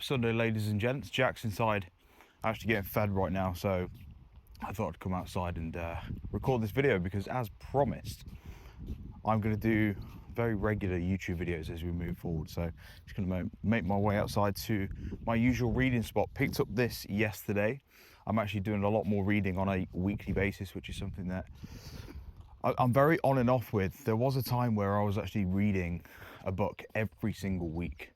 Sunday, ladies and gents. Jack's inside, actually getting fed right now, so I thought I'd come outside and record this video because, as promised, I'm going to do very regular YouTube videos as we move forward. So just going to make my way outside to my usual reading spot. Picked up this yesterday. I'm actually doing a lot more reading on a weekly basis, which is something that I'm very on and off with. There was a time where I was actually reading a book every single week.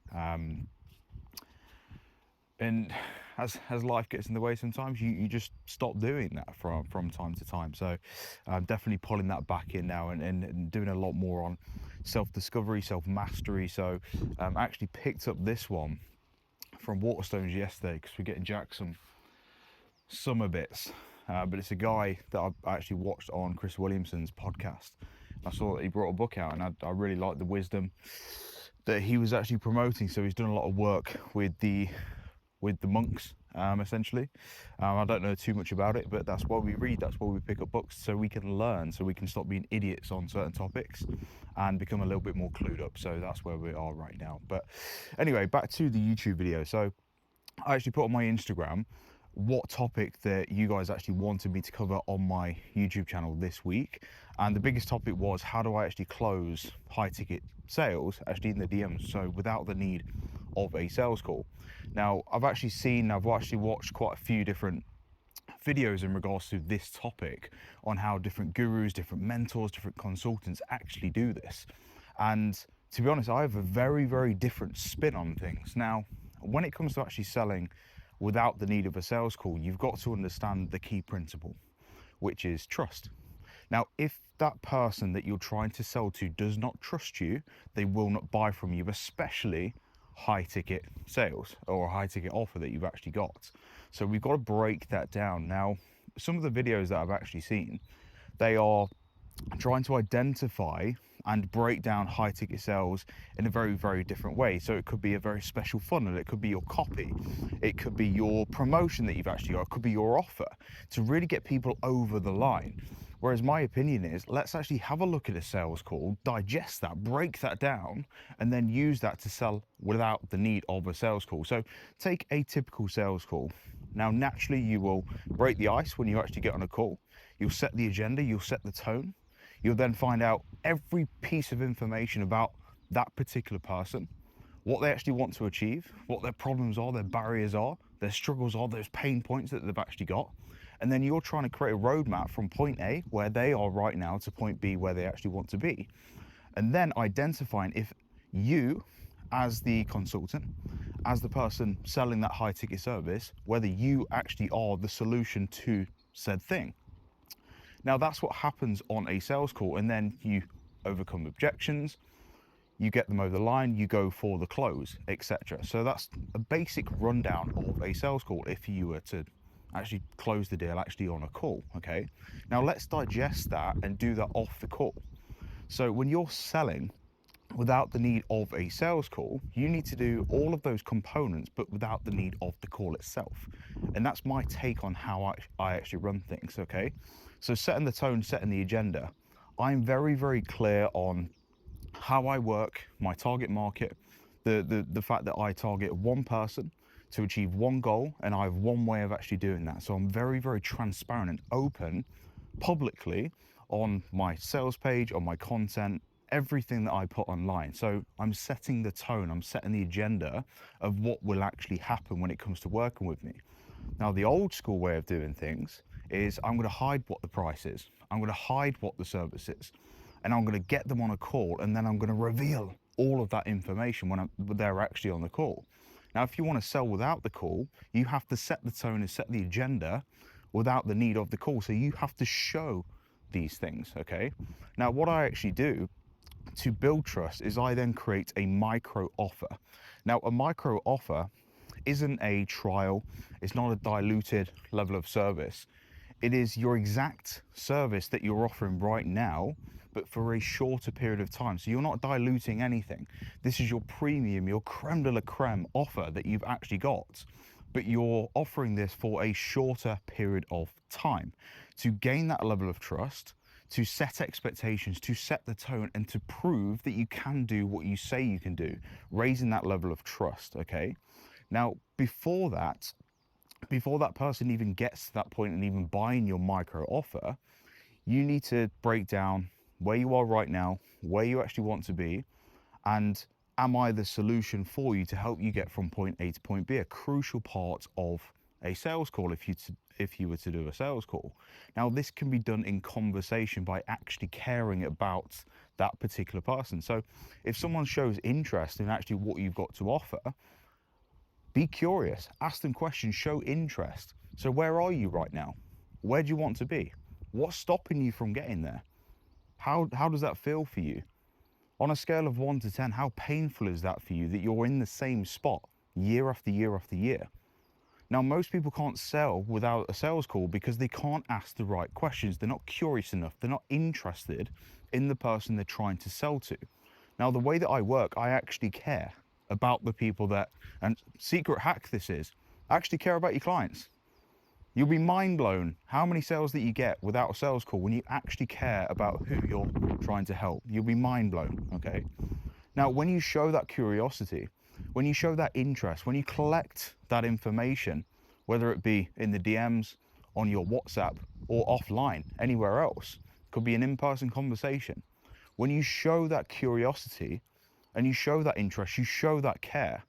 And as life gets in the way, sometimes you just stop doing that from time to time. So I'm definitely pulling that back in now and doing a lot more on self-discovery, self-mastery. So I actually picked up this one from Waterstones yesterday because we're getting Jack some summer bits. But it's a guy that I actually watched on Chris Williamson's podcast. I saw that he brought a book out, and I really liked the wisdom that he was actually promoting. So he's done a lot of work with the monks, essentially. I don't know too much about it, but that's why we read, that's why we pick up books, so we can learn, so we can stop being idiots on certain topics and become a little bit more clued up. So that's where we are right now. But anyway, back to the YouTube video. So I actually put on my Instagram what topic that you guys actually wanted me to cover on my YouTube channel this week. And the biggest topic was, how do I actually close high ticket sales actually in the DMs, so without the need of a sales call. Now, I've actually watched quite a few different videos in regards to this topic on how different gurus, different mentors, different consultants actually do this. And to be honest, I have a very, very different spin on things. Now, when it comes to actually selling without the need of a sales call, you've got to understand the key principle, which is trust. Now, if that person that you're trying to sell to does not trust you, they will not buy from you, especially high ticket sales or a high ticket offer that you've actually got. So we've got to break that down. Now, some of the videos that I've actually seen, they are trying to identify and break down high ticket sales in a very, very different way. So it could be a very special funnel, it could be your copy, it could be your promotion that you've actually got, it could be your offer to really get people over the line. Whereas my opinion is, let's actually have a look at a sales call, digest that, break that down, and then use that to sell without the need of a sales call. So take a typical sales call. Now, naturally, you will break the ice when you actually get on a call. You'll set the agenda, you'll set the tone. You'll then find out every piece of information about that particular person, what they actually want to achieve, what their problems are, their barriers are, their struggles are, those pain points that they've actually got. And then you're trying to create a roadmap from point A, where they are right now, to point B, where they actually want to be. And then identifying if you, as the consultant, as the person selling that high ticket service, whether you actually are the solution to said thing. Now, that's what happens on a sales call, and then you overcome objections, you get them over the line, you go for the close, etc. So that's a basic rundown of a sales call if you were to actually close the deal actually on a call, okay? Now let's digest that and do that off the call. So when you're selling without the need of a sales call, you need to do all of those components, but without the need of the call itself. And that's my take on how I actually run things, okay? So setting the tone, setting the agenda, I'm very, very clear on how I work, my target market, the fact that I target one person to achieve one goal, and I have one way of actually doing that. So I'm very, very transparent and open publicly on my sales page, on my content, everything that I put online. So I'm setting the tone, I'm setting the agenda of what will actually happen when it comes to working with me. Now, the old school way of doing things is I'm going to hide what the price is, I'm going to hide what the service is, and I'm going to get them on a call, and then I'm going to reveal all of that information when they're actually on the call. Now, if you want to sell without the call, you have to set the tone and set the agenda without the need of the call. So you have to show these things, okay? Now, what I actually do to build trust is I then create a micro offer. Now, a micro offer isn't a trial, it's not a diluted level of service. It is your exact service that you're offering right now, but for a shorter period of time. So you're not diluting anything. This is your premium, your creme de la creme offer that you've actually got, but you're offering this for a shorter period of time to gain that level of trust, to set expectations, to set the tone, and to prove that you can do what you say you can do, raising that level of trust, okay? Now, before that person even gets to that point and even buying your micro offer, you need to break down where you are right now, where you actually want to be, and am I the solution for you to help you get from point A to point B? A crucial part of a sales call if you were to do a sales call. Now, this can be done in conversation by actually caring about that particular person. So if someone shows interest in actually what you've got to offer, be curious, ask them questions, show interest. So where are you right now? Where do you want to be? What's stopping you from getting there? How does that feel for you? On a scale of 1 to 10, how painful is that for you that you're in the same spot year after year after year? Now, most people can't sell without a sales call because they can't ask the right questions. They're not curious enough. They're not interested in the person they're trying to sell to. Now, the way that I work, I actually care about the people that, and secret hack this is, I actually care about your clients. You'll be mind blown how many sales that you get without a sales call when you actually care about who you're trying to help. You'll be mind blown, okay? Now, when you show that curiosity, when you show that interest, when you collect that information, whether it be in the DMs, on your WhatsApp, or offline, anywhere else, could be an in-person conversation. When you show that curiosity and you show that interest, you show that care,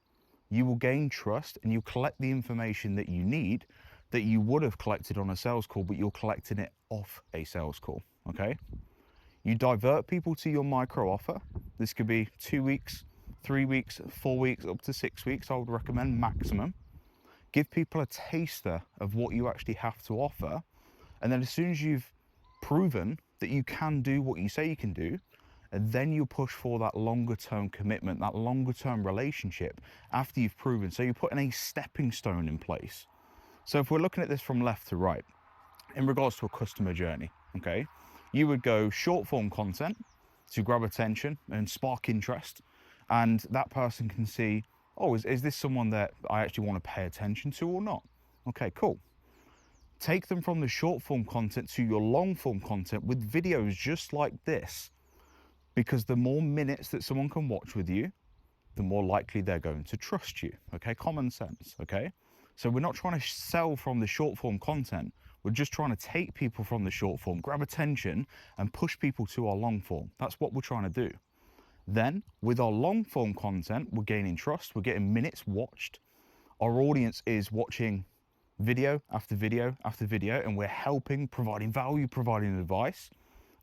you will gain trust and you collect the information that you need that you would have collected on a sales call, but you're collecting it off a sales call, okay? You divert people to your micro offer. This could be 2 weeks, 3 weeks, 4 weeks, up to 6 weeks, I would recommend maximum. Give people a taster of what you actually have to offer. And then as soon as you've proven that you can do what you say you can do, and then you push for that longer term commitment, that longer term relationship after you've proven. So you're putting a stepping stone in place. So if we're looking at this from left to right, in regards to a customer journey, okay, you would go short form content to grab attention and spark interest. And that person can see, oh, is this someone that I actually want to pay attention to or not? Okay, cool. Take them from the short form content to your long form content with videos just like this, because the more minutes that someone can watch with you, the more likely they're going to trust you. Okay, common sense. Okay, so we're not trying to sell from the short form content. We're just trying to take people from the short form, grab attention, and push people to our long form. That's what we're trying to do. Then, with our long form content, we're gaining trust, we're getting minutes watched. Our audience is watching video after video after video, and we're helping, providing value, providing advice.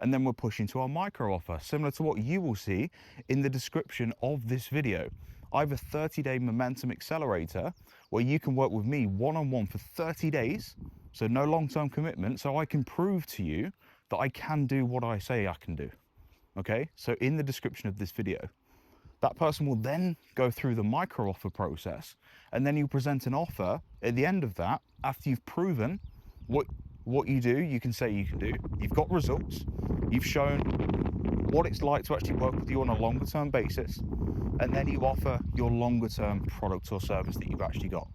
And then we're pushing to our micro offer, similar to what you will see in the description of this video. I have a 30-day momentum accelerator where you can work with me one-on-one for 30 days, so no long-term commitment, so I can prove to you that I can do what I say I can do. Okay, so in the description of this video, that person will then go through the micro offer process, and then you present an offer at the end of that after you've proven what you do, you can say you can do. You've got results, you've shown what it's like to actually work with you on a longer term basis, and then you offer your longer term product or service that you've actually got.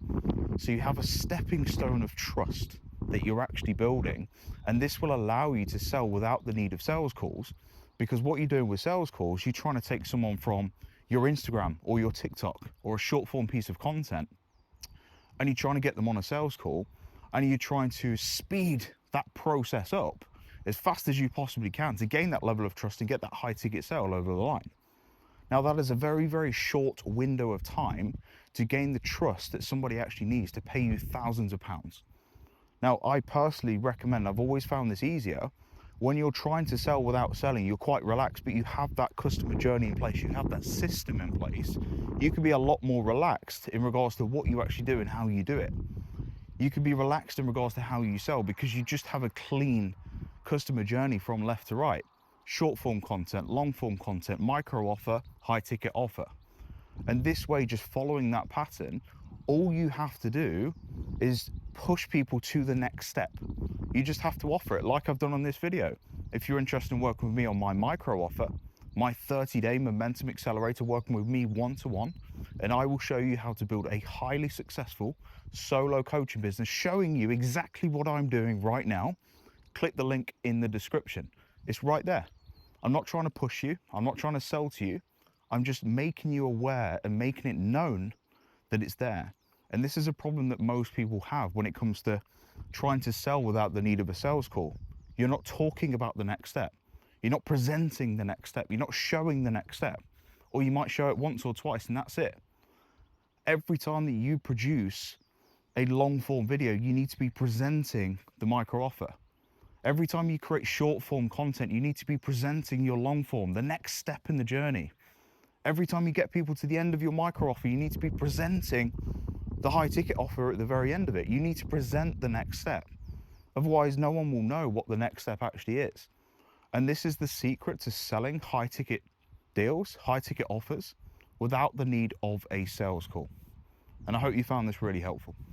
So you have a stepping stone of trust that you're actually building, and this will allow you to sell without the need of sales calls, because what you're doing with sales calls, you're trying to take someone from your Instagram or your TikTok or a short form piece of content, and you're trying to get them on a sales call, and you're trying to speed that process up as fast as you possibly can to gain that level of trust and get that high ticket sale over the line. Now, that is a very, very short window of time to gain the trust that somebody actually needs to pay you thousands of pounds. Now, I personally recommend, I've always found this easier, when you're trying to sell without selling, you're quite relaxed, but you have that customer journey in place, you have that system in place, you can be a lot more relaxed in regards to what you actually do and how you do it. You can be relaxed in regards to how you sell because you just have a clean customer journey from left to right. Short form content, long form content, micro offer, high ticket offer. And this way, just following that pattern, all you have to do is push people to the next step. You just have to offer it like I've done on this video. If you're interested in working with me on my micro offer, my 30-day momentum accelerator, working with me one-to-one, and I will show you how to build a highly successful solo coaching business, showing you exactly what I'm doing right now. Click the link in the description. It's right there. I'm not trying to push you. I'm not trying to sell to you. I'm just making you aware and making it known that it's there. And this is a problem that most people have when it comes to trying to sell without the need of a sales call. You're not talking about the next step. You're not presenting the next step. You're not showing the next step. Or you might show it once or twice and that's it. Every time that you produce a long form video, you need to be presenting the micro offer. Every time you create short form content, you need to be presenting your long form, the next step in the journey. Every time you get people to the end of your micro offer, you need to be presenting the high ticket offer at the very end of it. You need to present the next step. Otherwise, no one will know what the next step actually is. And this is the secret to selling high ticket deals, high ticket offers, without the need of a sales call. And I hope you found this really helpful.